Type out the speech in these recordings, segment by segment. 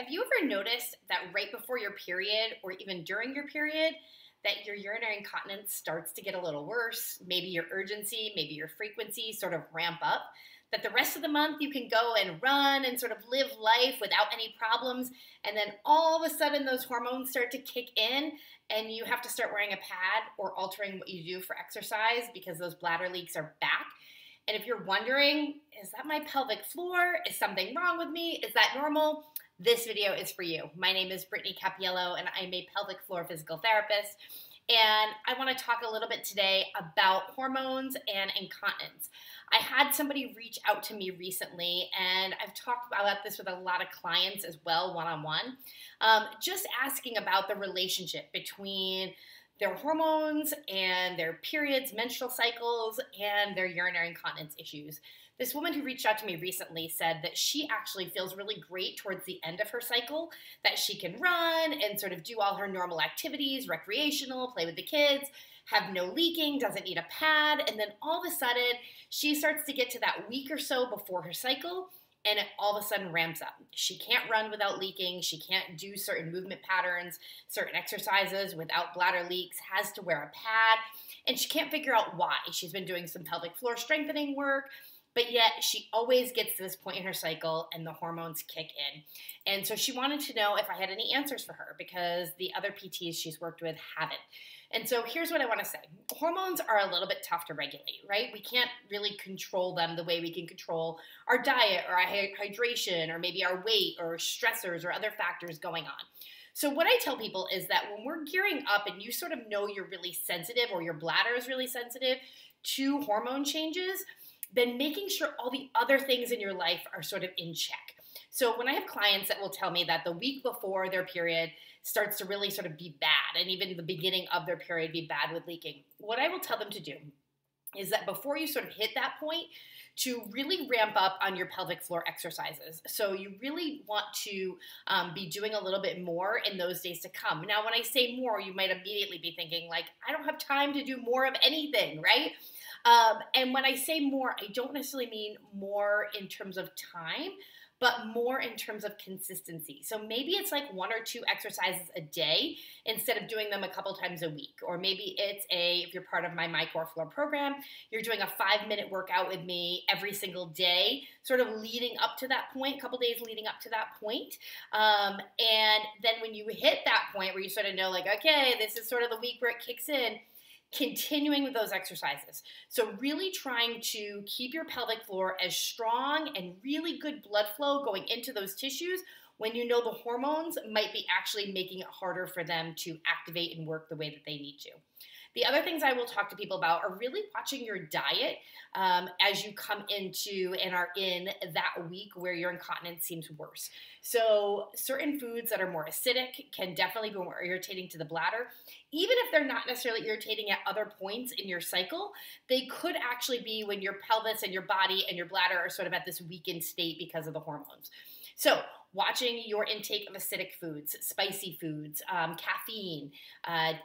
Have you ever noticed that right before your period or even during your period that your urinary incontinence starts to get a little worse? Maybe your urgency, maybe your frequency sort of ramp up. That the rest of the month you can go and run and sort of live life without any problems. And then all of a sudden those hormones start to kick in and you have to start wearing a pad or altering what you do for exercise because those bladder leaks are back. And if you're wondering, is that my pelvic floor? Is something wrong with me? Is that normal? This video is for you. My name is Brittany Capiello and I'm a pelvic floor physical therapist. And I want to talk a little bit today about hormones and incontinence. I had somebody reach out to me recently, and I've talked about this with a lot of clients as well, one-on-one, just asking about the relationship between their hormones and their periods, menstrual cycles, and their urinary incontinence issues. This woman who reached out to me recently said that she actually feels really great towards the end of her cycle, that she can run and sort of do all her normal activities, recreational, play with the kids, have no leaking, doesn't need a pad, and then all of a sudden she starts to get to that week or so before her cycle, and it all of a sudden ramps up. She can't run without leaking. She can't do certain movement patterns, certain exercises without bladder leaks, has to wear a pad, and she can't figure out why. She's been doing some pelvic floor strengthening work, but yet she always gets to this point in her cycle and the hormones kick in. And so she wanted to know if I had any answers for her because the other PTs she's worked with haven't. And so here's what I want to say. Hormones are a little bit tough to regulate, right? We can't really control them the way we can control our diet or our hydration or maybe our weight or stressors or other factors going on. So what I tell people is that when we're gearing up and you sort of know you're really sensitive or your bladder is really sensitive to hormone changes, then making sure all the other things in your life are sort of in check. So when I have clients that will tell me that the week before their period starts to really sort of be bad, and even the beginning of their period be bad with leaking, what I will tell them to do is that before you sort of hit that point, to really ramp up on your pelvic floor exercises. So you really want to be doing a little bit more in those days to come. Now, when I say more, you might immediately be thinking like, I don't have time to do more of anything, right? And when I say more, I don't necessarily mean more in terms of time, but more in terms of consistency. So maybe it's like 1 or 2 exercises a day instead of doing them a couple times a week. Or maybe it's if you're part of my Core Floor program, you're doing a 5-minute workout with me every single day, sort of leading up to that point, a couple days leading up to that point. And then when you hit that point where you sort of know like, okay, this is sort of the week where it kicks in, continuing with those exercises. So really trying to keep your pelvic floor as strong and really good blood flow going into those tissues when you know the hormones might be actually making it harder for them to activate and work the way that they need to. The other things I will talk to people about are really watching your diet as you come into and are in that week where your incontinence seems worse. So certain foods that are more acidic can definitely be more irritating to the bladder. Even if they're not necessarily irritating at other points in your cycle, they could actually be when your pelvis and your body and your bladder are sort of at this weakened state because of the hormones. So watching your intake of acidic foods, spicy foods, caffeine,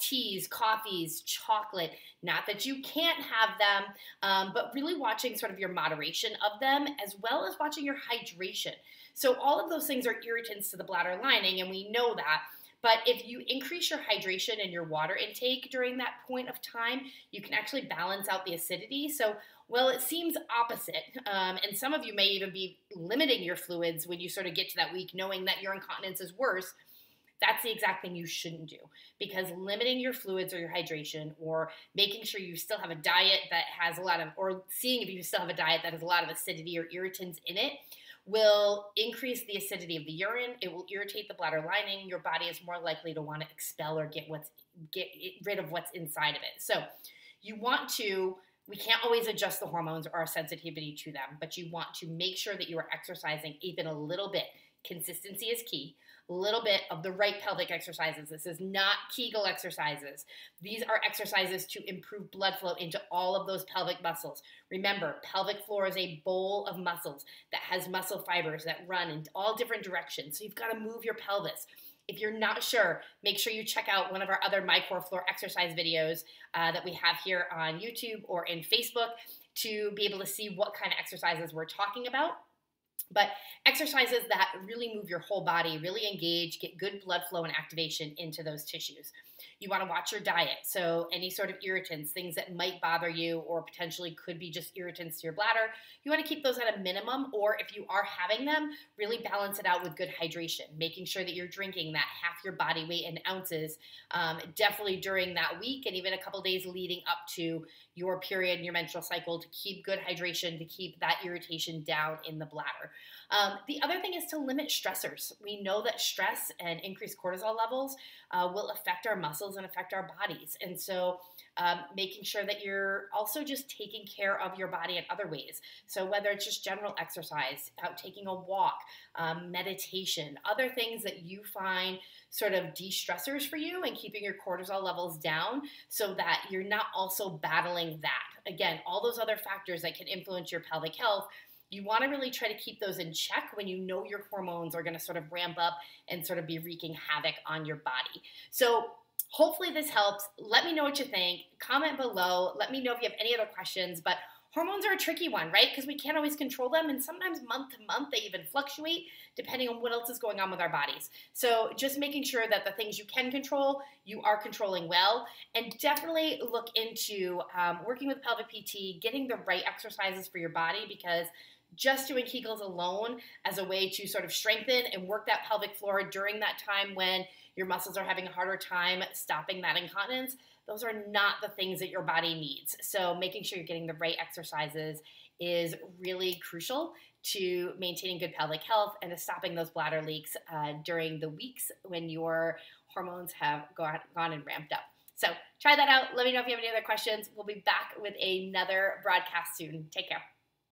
teas, coffees, chocolate, not that you can't have them, but really watching sort of your moderation of them as well as watching your hydration. So all of those things are irritants to the bladder lining, and we know that. But if you increase your hydration and your water intake during that point of time, you can actually balance out the acidity. So, well, it seems opposite. And some of you may even be limiting your fluids when you sort of get to that week, knowing that your incontinence is worse. That's the exact thing you shouldn't do, because limiting your fluids or your hydration or making sure you still have a diet that has a lot of, or seeing if you still have a diet that has a lot of acidity or irritants in it, will increase the acidity of the urine. It will irritate the bladder lining. Your body is more likely to want to expel or get rid of what's inside of it. So you want to, we can't always adjust the hormones or our sensitivity to them, but you want to make sure that you are exercising even a little bit. Consistency is key. A little bit of the right pelvic exercises. This is not Kegel exercises. These are exercises to improve blood flow into all of those pelvic muscles. Remember, pelvic floor is a bowl of muscles that has muscle fibers that run in all different directions. So you've got to move your pelvis. If you're not sure, make sure you check out one of our other Core Floor exercise videos that we have here on YouTube or in Facebook to be able to see what kind of exercises we're talking about. But exercises that really move your whole body, really engage, get good blood flow and activation into those tissues. You want to watch your diet. So, any sort of irritants, things that might bother you or potentially could be just irritants to your bladder, you want to keep those at a minimum. Or if you are having them, really balance it out with good hydration, making sure that you're drinking that half your body weight in ounces, definitely during that week and even a couple days leading up to your period and your menstrual cycle to keep good hydration, to keep that irritation down in the bladder. The other thing is to limit stressors. We know that stress and increased cortisol levels will affect our muscles and affect our bodies. And so making sure that you're also just taking care of your body in other ways. So whether it's just general exercise, out taking a walk, meditation, other things that you find sort of de-stressors for you and keeping your cortisol levels down so that you're not also battling that. Again, all those other factors that can influence your pelvic health, you want to really try to keep those in check when you know your hormones are going to sort of ramp up and sort of be wreaking havoc on your body. So hopefully this helps. Let me know what you think. Comment below. Let me know if you have any other questions. But hormones are a tricky one, right? Because we can't always control them. And sometimes month to month, they even fluctuate depending on what else is going on with our bodies. So just making sure that the things you can control, you are controlling well. And definitely look into working with pelvic PT, getting the right exercises for your body, because just doing Kegels alone as a way to sort of strengthen and work that pelvic floor during that time when your muscles are having a harder time stopping that incontinence, those are not the things that your body needs. So making sure you're getting the right exercises is really crucial to maintaining good pelvic health and to stopping those bladder leaks during the weeks when your hormones have gone and ramped up. So try that out. Let me know if you have any other questions. We'll be back with another broadcast soon. Take care.